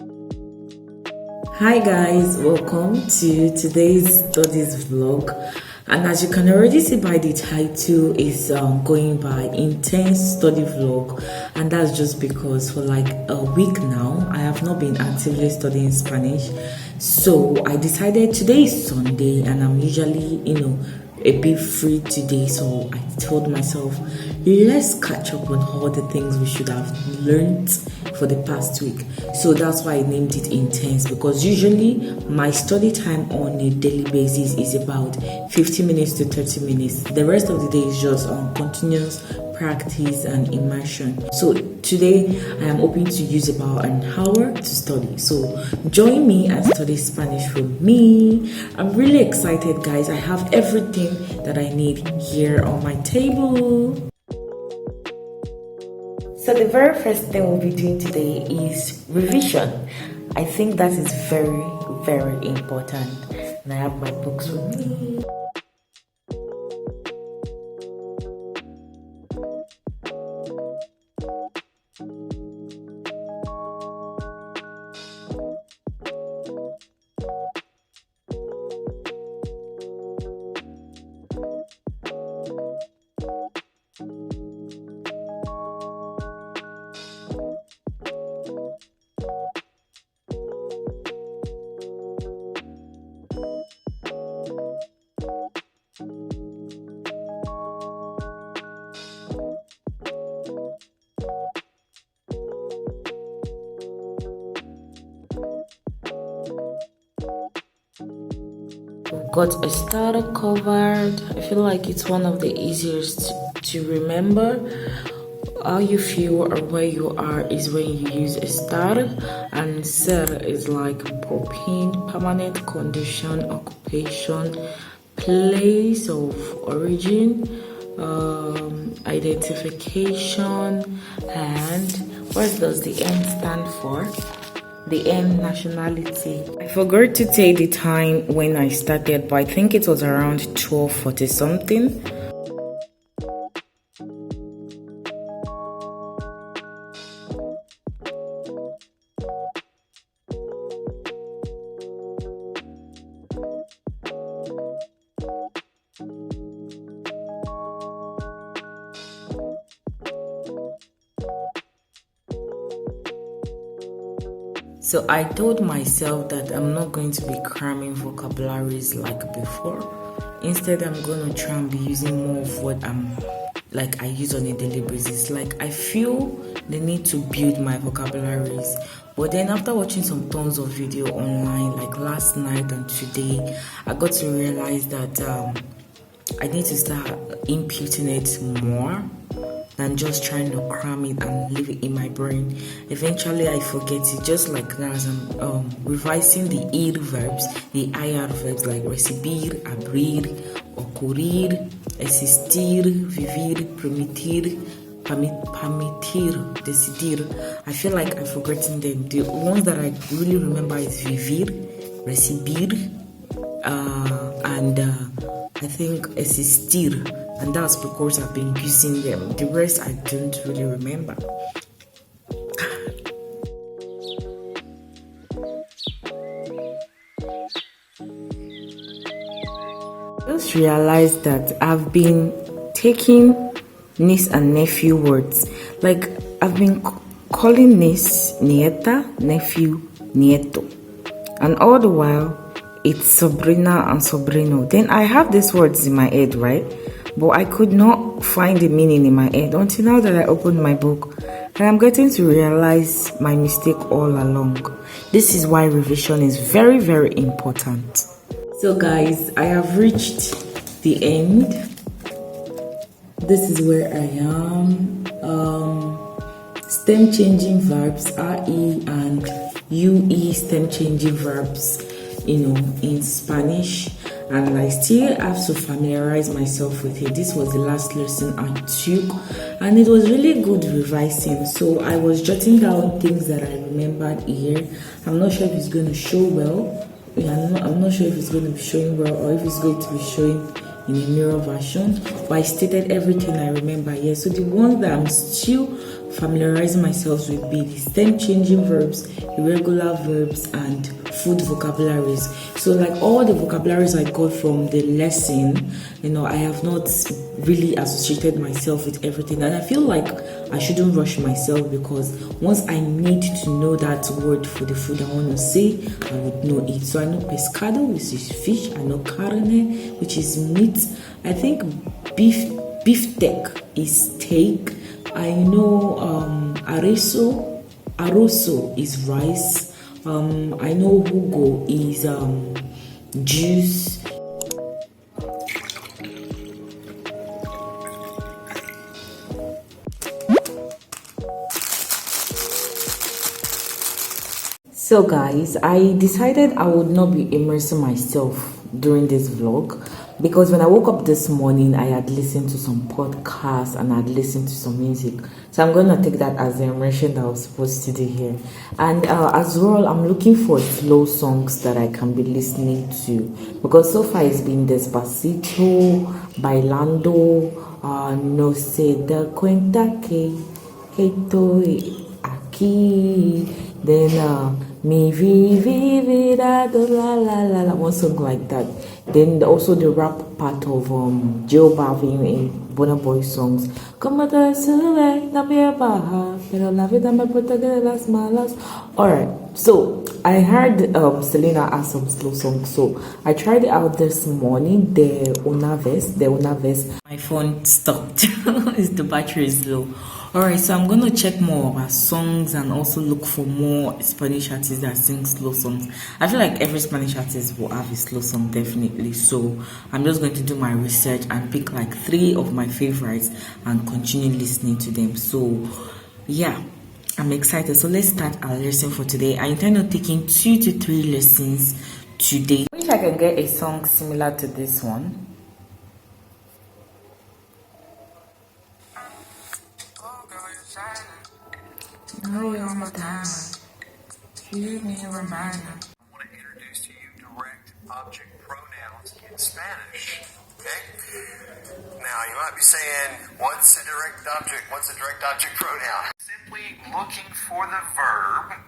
Hi guys, welcome to today's studies vlog. And as you can already see by the title, is going by intense study vlog, and that's just because for like a week now I have not been actively studying Spanish. So I decided today is Sunday and I'm usually a bit free today, so I told myself let's catch up on all the things we should have learned for the past week. So that's why I named it intense, because usually my study time on a daily basis is about 50 minutes to 30 minutes. The rest of the day is just on continuous practice and immersion. So today I am hoping to use about an hour to study. So join me and study Spanish with me. I'm really excited, guys. I have everything that I need here on my table. So the very first thing we'll be doing today is revision. I think that is very, very important. And I have my books with me. Got a starter covered. I feel like it's one of the easiest to remember. How you feel or where you are is when you use a starter, and ser is like propane, permanent condition, occupation, place of origin, identification, and what does the N stand for? The N, nationality. I forgot to take the time when I started, but I think it was around 12:40 something. So I told myself that I'm not going to be cramming vocabularies like before. Instead, I'm going to try and be using more of what I use on a daily basis. Like, I feel the need to build my vocabularies. But then after watching some tons of video online, like last night and today, I got to realize that I need to start imputing it more than just trying to cram it and leave it in my brain. Eventually I forget it, just like now as I'm revising the ir verbs, the ir verbs like recibir, abrir, ocurrir, existir, vivir, permitir, permitir, decidir. I feel like I've forgotten them. The ones that I really remember is vivir, recibir, and I think existir. And that's because I've been using them. The rest I don't really remember. I just realized that I've been taking niece and nephew words. Like, I've been calling niece nieta, nephew nieto. And all the while, it's sobrina and sobrino. Then I have these words in my head, right? But I could not find the meaning in my head until now that I opened my book, and I'm getting to realize my mistake all along. This is why revision is very, very important. So guys, I have reached the end. This is where I am. Stem changing verbs, RE and UE stem changing verbs, in Spanish. And I still have to familiarize myself with it. This was the last lesson I took, and it was really good revising. So I was jotting down things that I remembered here. I'm not sure if it's going to show well. I'm not sure if it's going to be showing well or if it's going to be showing in a mirror version. But I stated everything I remember here. So the ones that I'm still familiarizing myself with be the stem changing verbs, irregular verbs, and food vocabularies. So like all the vocabularies I got from the lesson, I have not really associated myself with everything, and I feel like I shouldn't rush myself, because once I need to know that word for the food I want to say, I would know it. So I know pescado, which is fish. I know carne, which is meat. I think beefsteak is steak. I know arroso is rice. I know jugo is juice. So guys, I decided I would not be immersing myself during this vlog, because when I woke up this morning, I had listened to some podcasts and I had listened to some music. So I'm going to take that as the immersion that I was supposed to do here. And as well, I'm looking for slow songs that I can be listening to, because so far it's been Despacito, Bailando, No Se Da Cuenta Que Estoy Aquí, then Mi Vida La La La La, one song like that. Then also the rap part of Joe Balvin and Burna Boy songs. Como te sube, na minha barra, pero la vida me protege las malas. Alright, so I heard Selena ask some slow songs, so I tried it out this morning. The una vez. My phone stopped. The battery is low. Alright, so I'm going to check more about songs and also look for more Spanish artists that sing slow songs. I feel like every Spanish artist will have a slow song, definitely. So I'm just going to do my research and pick like 3 of my favorites and continue listening to them. So yeah, I'm excited. So let's start our lesson for today. I intend on taking 2 to 3 lessons today. I wish I can get a song similar to this one. Oh, you're my time. Give me a reminder. I want to introduce to you direct object pronouns in Spanish. Okay? Now, you might be saying, what's a direct object? What's a direct object pronoun? Simply looking for the verb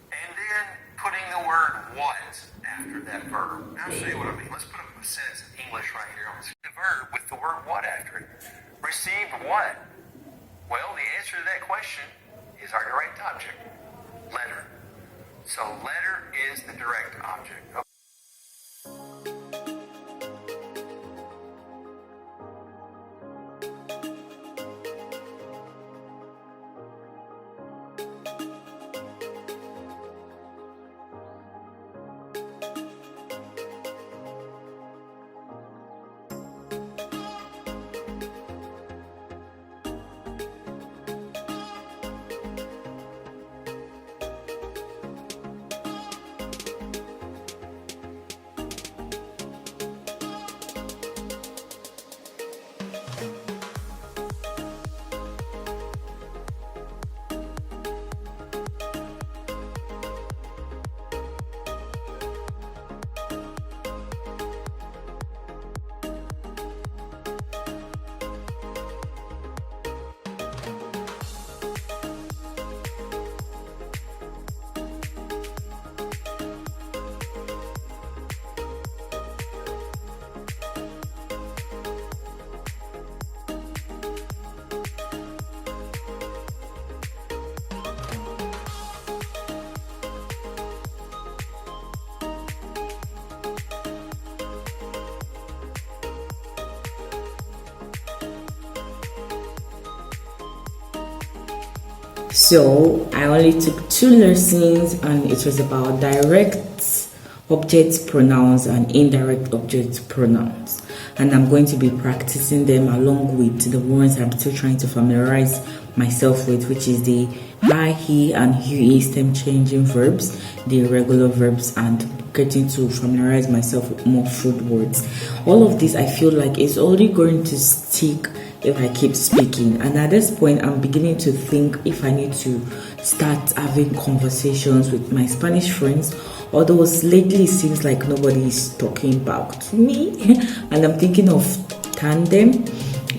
and then putting the word what after that verb. Now, I'll show you what I mean. Let's put up a sentence in English right here. The verb with the word what after it. Received what? Well, the answer to that question is our direct object, letter. So letter is the direct object. So I only took 2 lessons, and it was about direct object pronouns and indirect object pronouns, and I'm going to be practicing them along with the ones I'm still trying to familiarize myself with, which is the I, he, and he stem changing verbs, the irregular verbs, and getting to familiarize myself with more food words. All of this I feel like is only going to stick if I keep speaking, and at this point I'm beginning to think if I need to start having conversations with my Spanish friends, although lately it seems like nobody is talking back to me and I'm thinking of tandem,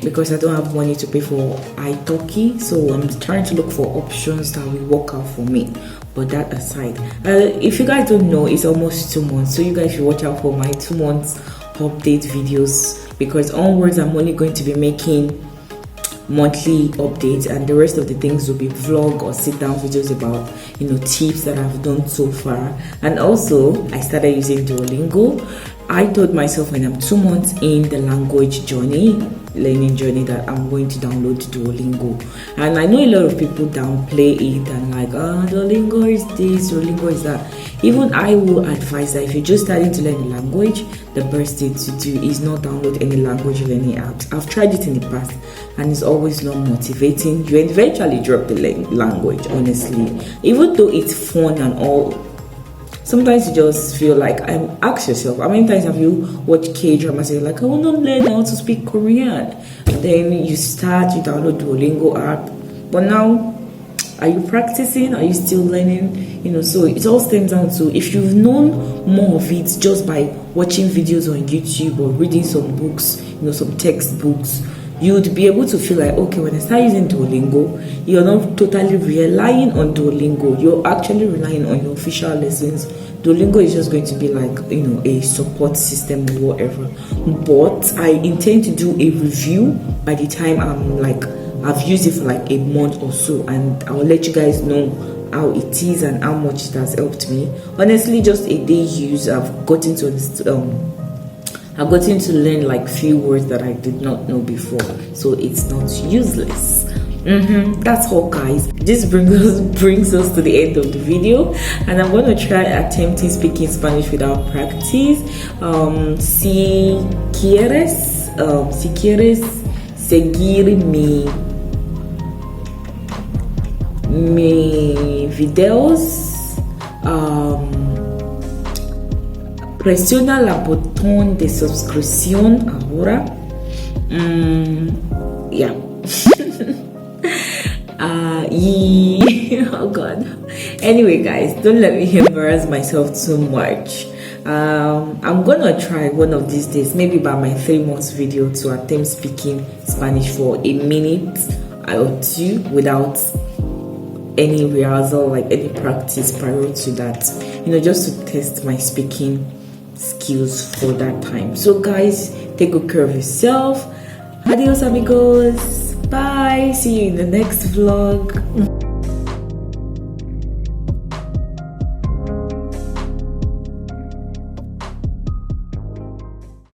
because I don't have money to pay for italki, so I'm trying to look for options that will work out for me. But that aside, if you guys don't know, it's almost 2 months, so you guys should watch out for my 2 months update videos, because onwards I'm only going to be making monthly updates, and the rest of the things will be vlog or sit down videos about, you know, tips that I've done so far. And also I started using Duolingo. I told myself when I'm 2 months in the language journey, learning journey, that I'm going to download Duolingo. And I know a lot of people downplay it and like, oh, Duolingo is this, Duolingo is that. Even I will advise that if you're just starting to learn a language, the best thing to do is not download any language learning apps. I've tried it in the past and it's always not motivating. You eventually drop the language, honestly. Even though it's fun and all, sometimes you just feel like, ask yourself, how many times have you watched K-dramas and you're like, I want to learn how to speak Korean? And then you start, you download Duolingo app, but now, are you practicing? Are you still learning? You know, so it all stems down to, if you've known more of it just by watching videos on YouTube or reading some books, you know, some textbooks, you'd be able to feel like, okay, when I start using Duolingo, you're not totally relying on Duolingo. You're actually relying on your official lessons. Duolingo is just going to be like, you know, a support system or whatever. But I intend to do a review by the time I've used it for like a month or so, and I'll let you guys know how it is and how much it has helped me. Honestly, just a day use, I've gotten to learn like few words that I did not know before, so it's not useless. That's all, guys. This brings us to the end of the video, and I'm going to try attempting speaking Spanish without practice. Si quieres seguir mi videos, presiona la botón de suscripción ahora. Yeah. Oh god. Anyway, guys, don't let me embarrass myself too much. I'm gonna try one of these days, maybe by my 3 months video, to attempt speaking Spanish for a minute or two without any rehearsal, like any practice prior to that, you know, just to test my speaking skills for that time. So guys, take good care of yourself. Adios amigos, bye, see you in the next vlog.